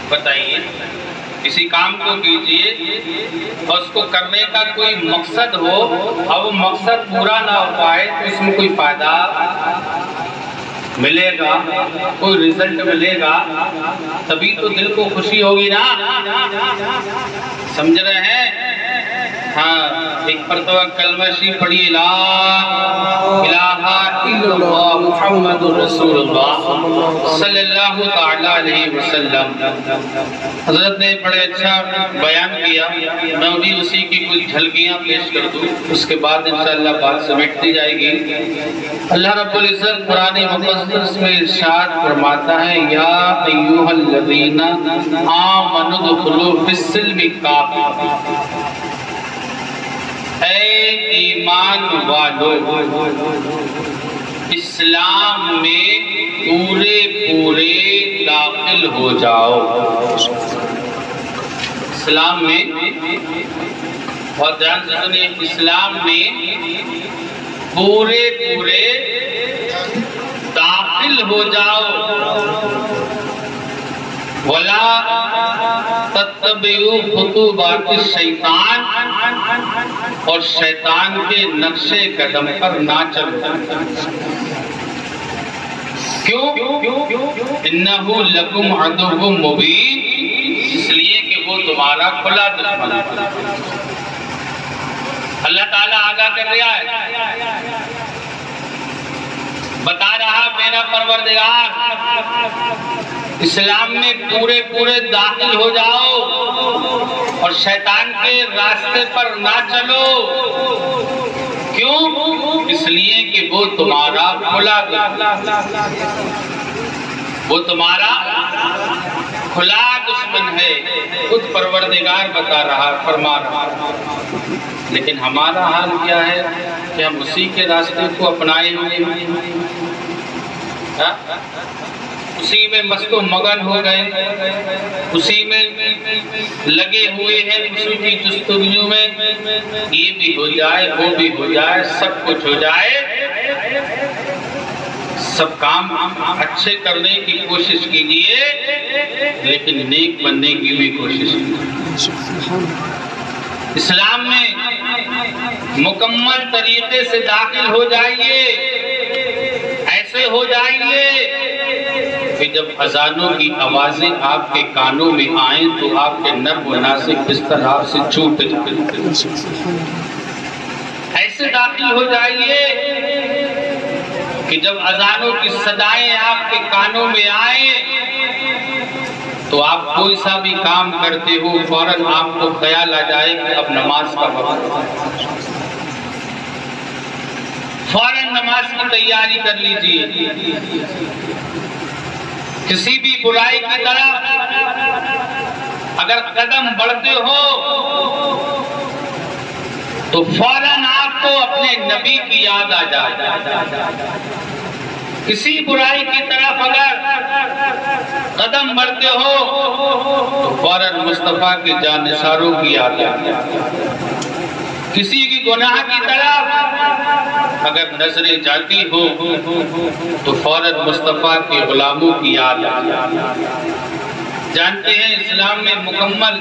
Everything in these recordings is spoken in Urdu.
بتائیے، کسی کام کو کیجئے اور اس کو کرنے کا کوئی مقصد ہو اور وہ مقصد پورا نہ ہو پائے تو اس میں کوئی فائدہ ملے گا، کوئی رزلٹ ملے گا، تبھی تو دل کو خوشی ہوگی نا۔ سمجھ رہے ہیں؟ ہاں، ایک مرتبہ کلمہ شریف پڑھی، لا الہ الا اللہ محمد رسول اللہ صلی اللہ تعالی علیہ وسلم۔ حضرت نے بڑے اچھا بیان کیا، میں بھی اسی کی کچھ جھلکیاں پیش کر دوں، اس کے بعد انشاءاللہ بات سمیٹتی جائے گی۔ اللہ رب العزت قرآن مقدس میں ارشاد فرماتا ہے، یا ایھا الذین آمنوا ادخلوا فی السلم کافہ، اے ایمان والو اسلام میں پورے پورے داخل ہو جاؤ۔ اسلام میں، بہت دھیان سے سنیے، اسلام میں پورے پورے داخل ہو جاؤ۔ وَلَا تَتَّبِعُوا خُطُوَاتِ الشَّيْطَانِ، اور شیطان کے نقش قدم پر نہ چلو۔ کیوں؟ اِنَّهُ لَكُمْ عَدُوٌّ مُبِينٌ، اس لیے کہ وہ تمہارا کھلا دشمن ہے۔ اللہ تعالیٰ آگاہ کر رہا ہے، بتا رہا میرا پروردگار اسلام میں پورے پورے داخل ہو جاؤ اور شیطان کے راستے پر نہ چلو۔ کیوں؟ اس لیے کہ وہ تمہارا کھلا دشمن ہے، خود پروردگار بتا رہا، فرما رہا۔ لیکن ہمارا حال کیا ہے کہ ہم اسی کے راستے کو اپنائے ہوئے ہیں، اسی میں مست و مگن ہو گئے، اسی میں لگے ہوئے ہیں، اسی کی جستجو میں، یہ بھی ہو جائے، وہ بھی ہو جائے، سب کچھ ہو جائے۔ سب کام اچھے کرنے کی کوشش کیجئے، لیکن نیک بننے کی بھی کوشش کیجئے۔ اسلام میں مکمل طریقے سے داخل ہو جائیے، ایسے ہو جائیے کہ جب اذانوں کی آوازیں آپ کے کانوں میں آئیں تو آپ کے نرم و نازک بستر آپ سے چھوٹ جائیں۔ ایسے داخل ہو جائیے کہ جب اذانوں کی صدائیں آپ کے کانوں میں آئیں تو آپ کوئی سا بھی کام کرتے ہو فوراً آپ کو خیال آ جائے کہ اب نماز کا وقت ہے، فوراً نماز کی تیاری کر لیجئے۔ کسی بھی برائی کی طرف اگر قدم بڑھتے ہو تو فوراً آپ کو اپنے نبی کی یاد آ جائے۔ کسی برائی کی طرف اگر قدم بڑھتے ہو تو فوراً مصطفیٰ کے جانثاروں کی یاد آ جائے۔ کسی کی گناہ کی طرف اگر نظریں جاتی ہو تو فوراً مصطفیٰ کے غلاموں کی یاد آ جائے۔ جانتے ہیں اسلام میں مکمل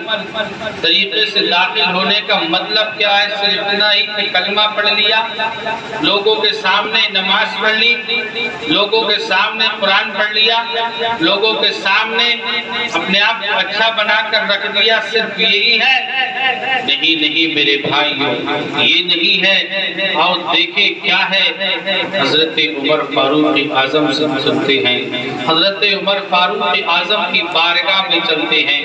طریقے سے داخل ہونے کا مطلب کیا ہے؟ صرف اتنا ہی کہ کلمہ پڑھ لیا، لوگوں کے سامنے نماز پڑھ لی، لوگوں کے سامنے قرآن پڑھ لیا، لوگوں کے سامنے اپنے آپ کو اچھا بنا کر رکھ دیا، صرف یہی ہے؟ نہیں میرے بھائیوں، یہ نہیں ہے۔ آؤ دیکھیں کیا ہے۔ حضرت عمر فاروق اعظم سے سنتے ہیں، حضرت عمر فاروق اعظم کی بارگاہ میں چلتے ہیں،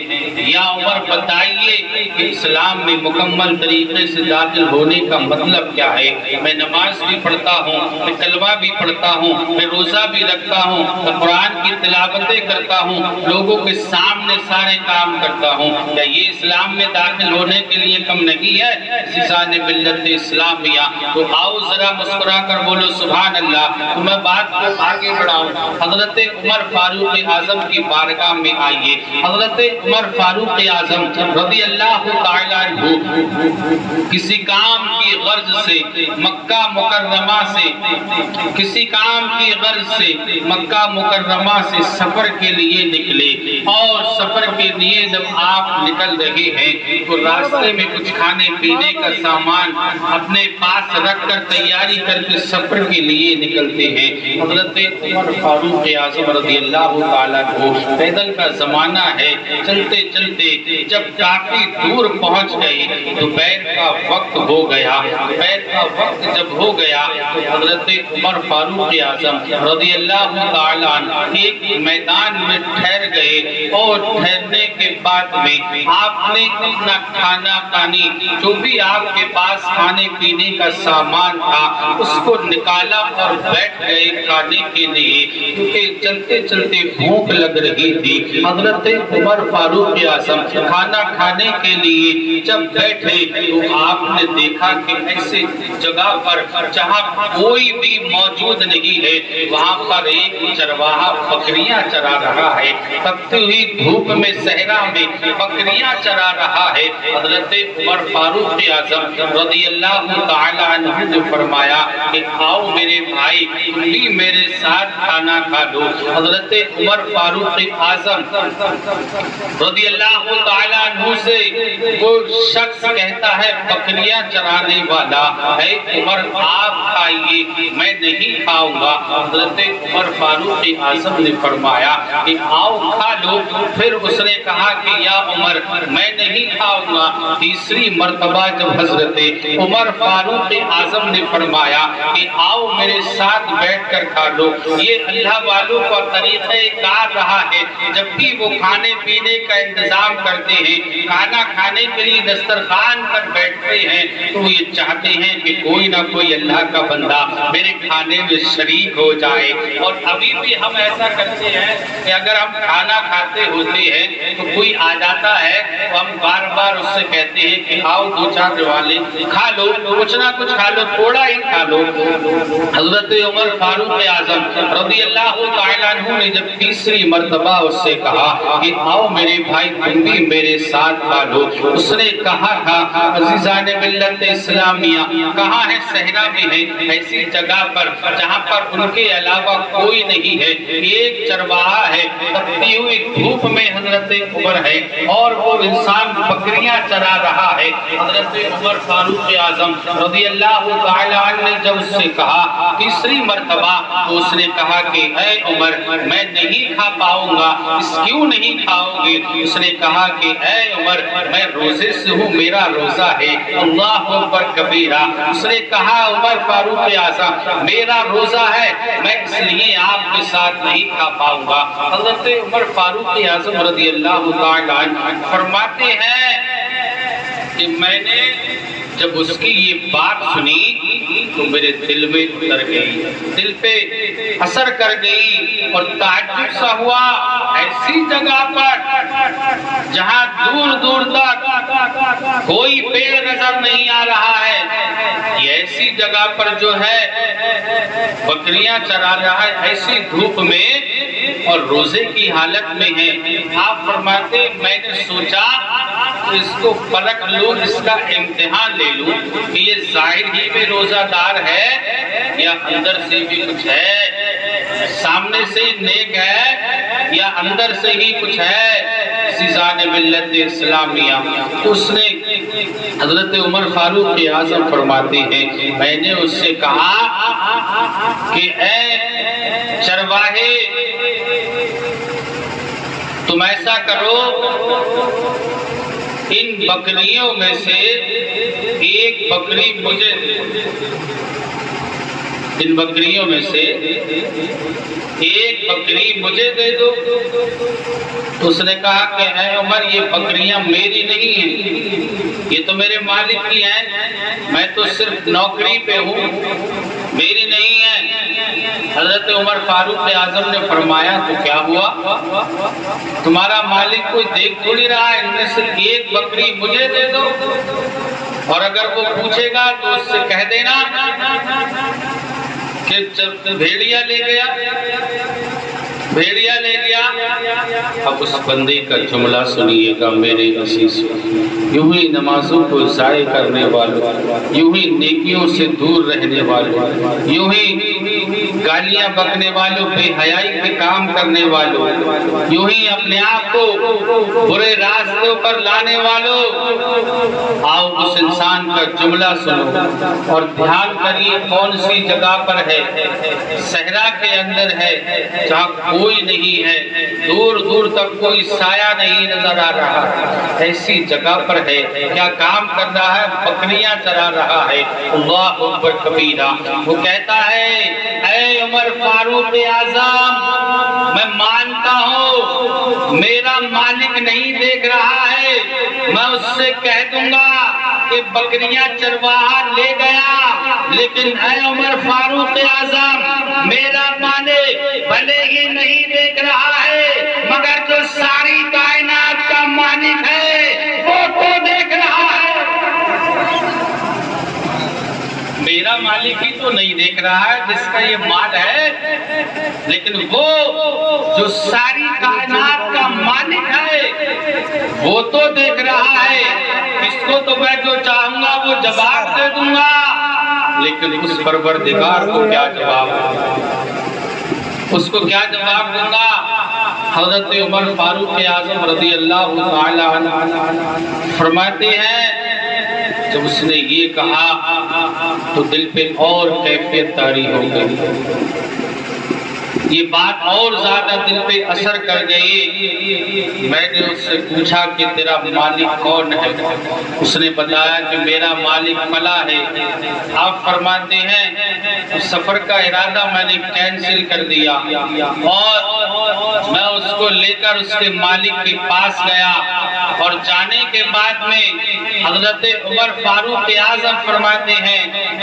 یا عمر بتائیے کہ اسلام میں مکمل طریقے سے داخل ہونے کا مطلب کیا ہے؟ میں نماز بھی پڑھتا ہوں، میں کلمہ بھی پڑھتا ہوں، میں روزہ بھی رکھتا ہوں، میں قرآن کی تلاوتیں کرتا ہوں، لوگوں کے سامنے سارے کام کرتا ہوں، کیا یہ اسلام میں داخل ہونے کے لیے لیے کم نہیں ہے عزیزان ملت اسلامیہ۔ تو آؤ ذرا مسکرا کر بولو سبحان اللہ۔ تو میں بات کو آگے بڑھاؤں، حضرت عمر فاروق اعظم کی بارگاہ میں آئیے۔ حضرت عمر فاروق اعظم رضی اللہ تعالیٰ عنہ کسی کام کی غرض سے مکہ مکرمہ سے مکہ مکرمہ سے سفر کے لیے نکلے، اور سفر کے لیے جب آپ نکل رہے ہیں تو راستے میں کچھ کھانے پینے کا سامان اپنے پاس رکھ کر تیاری کر کے سفر کے لیے نکلتے ہیں۔ حضرت عمر فاروق اعظم رضی اللہ تعالیٰ کو پیدل کا زمانہ ہے، چلتے چلتے جب کافی دور پہنچ گئے تو بیت کا وقت ہو گیا۔ بیت کا وقت جب ہو گیا تو حضرت عمر فاروق اعظم رضی اللہ تعالیٰ عنہ ایک میدان میں ٹھہر گئے، اور ٹھہرنے کے بعد میں آپ نے اپنا کھانا پانی جو بھی آپ کے پاس کھانے پینے کا سامان تھا اس کو نکالا اور بیٹھ گئے کھانے کے لیے، کیونکہ چلتے چلتے بھوک لگ رہی تھی۔ حضرت عمر فاروق اعظم کھانا کھانے کے لیے جب بیٹھے تو آپ نے دیکھا کہ ایسے جگہ پر جہاں کوئی بھی موجود نہیں ہے وہاں پر ایک چرواہا بکریاں چرا رہا ہے، تپتی ہوئی دھوپ میں صحرا میں بکریاں چرا رہا ہے۔ حضرت عمر فاروق اعظم رضی اللہ تعالی عنہ نے فرمایا کہ آؤ میرے بھائی تم بھی میرے ساتھ کھانا کھا لو۔ حضرت عمر فاروق اعظم رضی اللہ تعالی عنہ سے وہ شخص کہتا ہے بکریاں چرانے والا، اے عمر آپ کھائیے میں نہیں کھاؤں گا۔ حضرت عمر فاروق اعظم نے فرمایا کہ آؤ کھا لو۔ پھر اس نے کہا کہ یا عمر میں نہیں کھاؤں گا۔ تیسری مرتبہ جب حضرت عمر فاروق اعظم نے فرمایا کہ آؤ میرے ساتھ بیٹھ کر کھا لو، یہ اللہ والوں کا طریقہ کار رہا ہے۔ جب بھی وہ کھانے پینے کا انتظام کرتے ہیں، کھانا کھانے کے لیے دسترخوان پر بیٹھتے ہیں تو یہ چاہتے ہیں کہ کوئی نہ کوئی اللہ کا بندہ میرے کھانے میں شریک ہو جائے۔ اور ابھی بھی ہم ایسا کرتے ہیں کہ اگر ہم کھانا کھاتے ہوتے ہیں تو کوئی آ جاتا ہے تو ہم بار بار اس سے کہتے ہیں کہ آؤ دو چار روالے کھا لو، کچھ نہ کچھ کھا لو، تھوڑا ہی کھا لو۔ حضرت عمر فاروق اعظم رضی اللہ تعالیٰ عنہ نے جب تیسری مرتبہ اس سے کہا کہ آؤ میرے بھائی تم بھی میرے ساتھ کھا لو، اس نے کہا تھا عزیزان ملت اسلامیہ کہاں ہے صحرا میں ہے ایسی جگہ پر جہاں پر ان کے علاوہ کوئی نہیں ہے، ایک چرواہا ہے، تپتی ہوئی دھوپ میں حضرت عمر ہے اور وہ انسان بکریاں چرا رہا ہے۔ حضرت عمر فاروق اعظم رضی اللہ تعالی عنہ نے جب اس سے کہا تیسری مرتبہ تو اس نے کہا کہ اے عمر میں نہیں کھا پاؤں گا۔ اس کیوں نہیں کھاؤ گے؟ اس نے کہا کہ اے عمر میں روزے سے ہوں، میرا روزہ ہے، اللہ اکبر کبیرہ۔ اس نے کہا عمر فاروق اعظم میرا روزہ ہے، میں اس لیے آپ کے ساتھ نہیں کھا پاؤں گا۔ حضرت عمر فاروق اعظم رضی اللہ تعالی عنہ فرماتے ہیں کہ میں نے جب اس کی یہ بات سنی تو میرے دل میں اتر گئی، دل پہ اثر کر گئی اور تعجب سا ہوا، ایسی جگہ پر جہاں دور دور تک کوئی پیڑ نظر نہیں آ رہا ہے، یہ ایسی جگہ پر جو ہے بکریاں چرا رہا ہے ایسی دھوپ میں اور روزے کی حالت میں ہے۔ آپ فرماتے میں نے سوچا اس کو پرکھ لوں، اس کا امتحان لے لوں کہ یہ ظاہر ہی میں روزہ دار ہے یا اندر سے بھی کچھ ہے، سامنے سے نیک ہے یا اندر سے ہی کچھ ہے۔ عزیزان ملت اسلامیہ تو اس نے حضرت عمر فاروق اعظم فرماتے ہیں میں نے اس سے کہا کہ اے چرواہے تم ایسا کرو ان بکریوں میں سے ایک بکری مجھے ان بکریوں میں سے ایک بکری مجھے دے دو۔ اس نے کہا کہ اے عمر یہ بکریاں میری نہیں ہیں، یہ تو میرے مالک کی ہیں، میں تو صرف نوکری پہ ہوں، میری نہیں ہے۔ حضرت عمر فاروق اعظم نے فرمایا تو کیا ہوا؟ تمہارا مالک کوئی دیکھ تھوڑی رہا ہے، ان میں سے ایک بکری مجھے دے دو، اور اگر وہ پوچھے گا تو اس سے کہہ دینا کہ بھیڑیا لے گیا، بھیڑیا لے گیا۔ اب اس بندے کا جملہ سنیے گا میرے عزیز، یوں ہی نمازوں کو ضائع کرنے والوں، یوں ہی نیکیوں سے دور رہنے والوں، یوں ہی گالیاں بکنے والوں، بے حیائی کے کام کرنے والوں، یوں ہی اپنے آپ کو برے راستوں پر لانے والوں، آؤ اس انسان کا جملہ سنو اور دھیان کریے کون سی جگہ پر ہے۔ صحرا کے اندر ہے جہاں کوئی نہیں ہے، دور دور تک کوئی سایہ نہیں نظر آ رہا، ایسی جگہ پر ہے۔ کیا کام کر رہا ہے؟ بکریاں چرا رہا ہے۔ اللہ اکبر کبیرہ۔ وہ کہتا ہے اے عمر فاروق اعظم، میں مانتا ہوں میرا مالک نہیں دیکھ رہا ہے، میں اس سے کہہ دوں گا کہ بکریاں چرواہا لے گیا، لیکن اے عمر فاروق اعظم، میرا مالک بھلے ہی نہیں دیکھ رہا ہے، مگر جو ساری کائنات کا مالک ہے وہ تو دیکھ رہا ہے۔ میرا مالک ہی تو نہیں دیکھ رہا ہے جس کا یہ مال ہے، لیکن وہ جو ساری کائنات کا مالک ہے وہ تو دیکھ رہا ہے۔ اس کو تو میں جو چاہوں گا وہ جواب دے دوں گا، لیکن اس پروردگار کو کیا جواب دوں گا؟ اس کو کیا جواب دوں گا؟ حضرت عمر فاروق اعظم رضی اللہ تعالی عنہ فرماتے ہیں جب اس نے یہ کہا تو دل پہ اور کیفیت طاری ہو گئی، یہ بات اور زیادہ دل پہ اثر کر گئی۔ میں نے اس سے پوچھا کہ تیرا مالک کون ہے؟ اس نے بتایا کہ میرا مالک فلاں ہے۔ آپ فرماتے ہیں سفر کا ارادہ میں نے کینسل کر دیا اور میں اس کو لے کر اس کے مالک کے پاس گیا، اور جانے کے بعد میں حضرت عمر فاروق اعظم فرماتے ہیں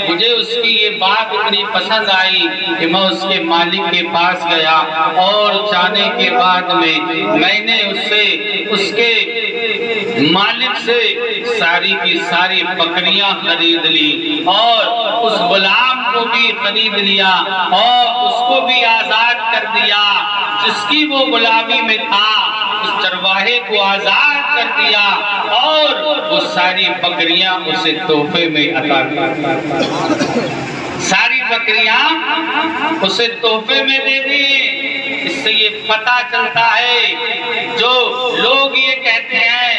مجھے اس کی یہ بات اتنی پسند آئی کہ میں اس کے مالک کے پاس گیا، اور جانے کے بعد میں نے اس کے مالک سے ساری کی ساری بکریاں خرید لی، اور اس غلام کو بھی خرید لیا، اور اس کو بھی آزاد کر دیا جس کی وہ غلامی میں تھا، اس چرواہے کو آزاد کر دیا، اور وہ ساری بکریاں اسے تحفے میں عطا کی، ساری بکریاں اسے تحفے میں دے دی۔ اس سے یہ پتہ چلتا ہے جو لوگ یہ کہتے ہیں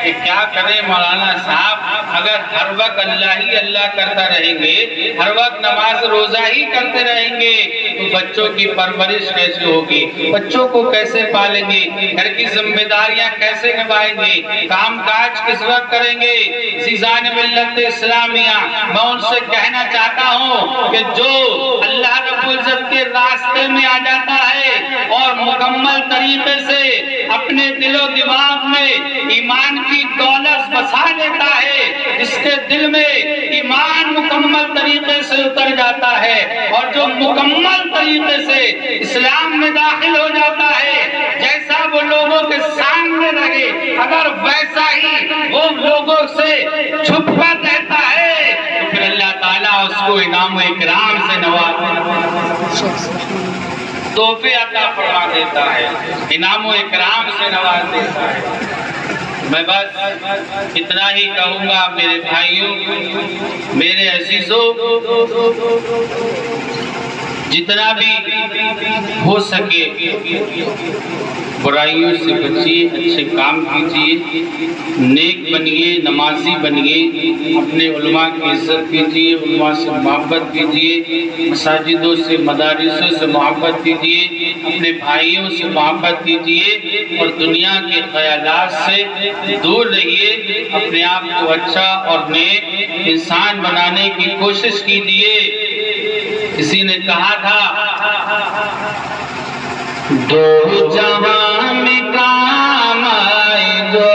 کہ کیا کریں مولانا صاحب، اگر ہر وقت اللہ ہی اللہ کرتا رہیں گے، ہر وقت نماز روزہ ہی کرتے رہیں گے تو بچوں کی پرورش کیسے ہوگی، بچوں کو کیسے پالیں گے، گھر کی ذمہ داریاں کیسے نبھائیں گے، کام کاج کس وقت کریں گے۔ عزیزان ملت اسلامیہ، میں ان سے کہنا چاہتا ہوں کہ جو اللہ رب العزت کے راستے میں آ جاتا ہے اور مکمل طریقے سے اپنے دل و دماغ میں ایمان کی دولت بسا دیتا ہے، جس کے دل میں ایمان مکمل طریقے سے اتر جاتا ہے اور جو مکمل طریقے سے اسلام میں داخل ہو جاتا ہے، جیسا وہ لوگوں کے سامنے رہے اگر ویسا ہی وہ لوگوں سے چھپ کر رہتا ہے تو پھر اللہ تعالیٰ اس کو انعام و اکرام سے نواز تحفے عطا فرما دیتا ہے، انعام و اکرام سے نواز دیتا ہے۔ میں بس اتنا ہی کہوں گا میرے بھائیوں، میرے عزیزوں، جتنا بھی ہو سکے برائیوں سے بچیے، اچھے کام کیجیے، نیک بنیے، نمازی بنیے، اپنے علماء کی عزت کیجیے، علماء سے محبت کیجیے، مساجدوں سے مدارسوں سے محبت کیجیے، اپنے بھائیوں سے محبت کیجیے، اور دنیا کے خیالات سے دور رہیے، اپنے آپ کو اچھا اور نیک انسان بنانے کی کوشش کیجیے۔ کسی نے کہا تھا دو جہاں میں کام آئے دو،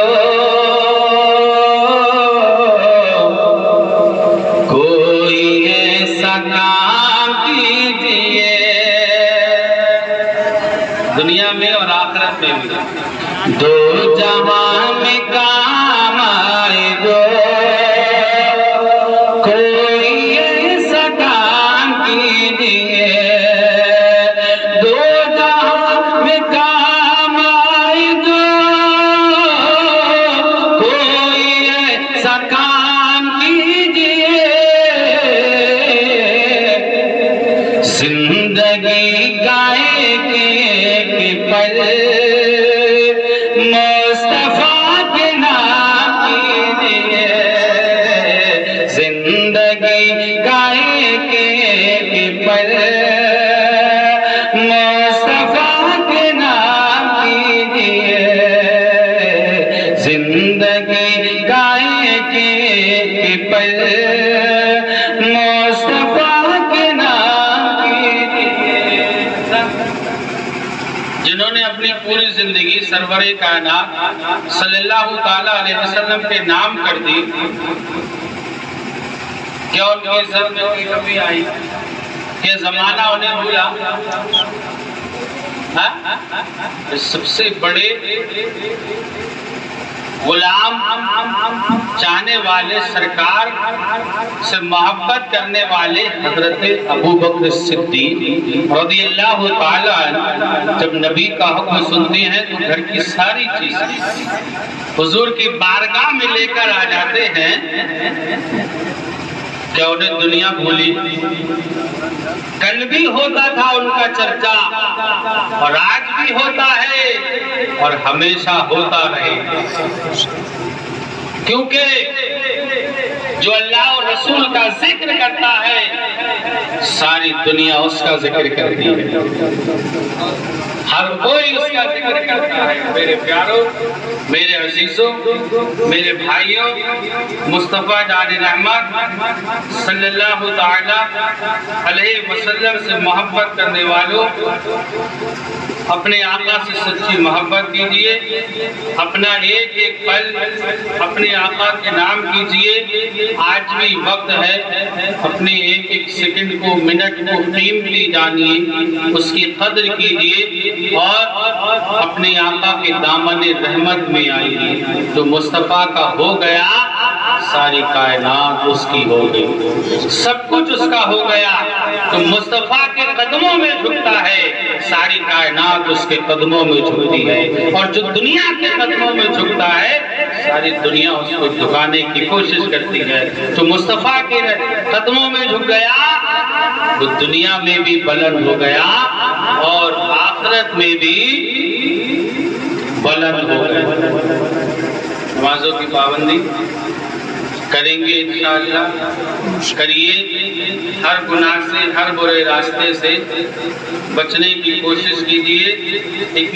کوئی ایسا کام کیجئے آخرت میں بھی دو جہاں میں کام آئے گو کوئی ایسا کام کیجیے دو جہاں میں کام آئے گو کوئی ایسا کام کیجیے زندگی گائے کے پل مصطفیٰ کے نام کیجیے زندگی گائے کے پل مصطفیٰ کے نام کیجیے زندگی گائے کے پل مصطفیٰ کے نام کیجیے جنہوں نے اپنی پوری زندگی سرور کائنات صلی اللہ تعالیٰ علیہ وسلم کے نام کر دی کیا ان کی عزت میں کوئی کمی آئی کہ زمانہ انہیں بھولا سب سے بڑے غلام چاہنے والے سرکار سے محبت کرنے والے حضرت ابو بکر صدیق رضی اللہ تعالیٰ عنہ جب نبی کا حکم سنتے ہیں تو گھر کی ساری چیزیں حضور کی بارگاہ میں لے کر آ جاتے ہیں کیا انہیں دنیا بھولی کل بھی ہوتا تھا ان کا چرچا اور آج بھی ہوتا ہے اور ہمیشہ ہوتا رہے کیونکہ جو اللہ اور رسول کا ذکر کرتا ہے ساری دنیا اس کا ذکر کرتی ہے ہر کوئی اس کا ذکر کرتا ہے میرے پیاروں میرے عزیزوں میرے بھائیوں مصطفیٰ جان رحمت صلی اللہ تعالیٰ علیہ وسلم سے محبت کرنے والوں اپنے آقا سے سچی محبت کیجئے اپنا ایک ایک پل اپنے آقا کے نام کیجئے آج بھی وقت ہے اپنے ایک ایک سیکنڈ کو منٹ کو قیمتی جانیے اس کی قدر کیجئے اور اپنے آقا کے دامن رحمت میں آئیے جو مصطفیٰ کا ہو گیا ساری کائنات اس کی ہو گئی سب کچھ اس کا ہو گیا تو مصطفیٰ کے قدموں میں جھکتا ہے ساری کائنات اس کے قدموں میں جھکتی ہے اور جو دنیا کے قدموں میں جھکتا ہے ساری دنیا اس کو جھکانے کی کوشش کرتی ہے تو مصطفیٰ کے قدموں میں جھک گیا تو دنیا میں بھی بلند ہو گیا اور آخرت میں بھی بلند ہو گیا نمازوں کی پابندی کریں گے انشاءاللہ کریے ہر گناہ سے ہر برے راستے سے بچنے کی کوشش کیجیے ایک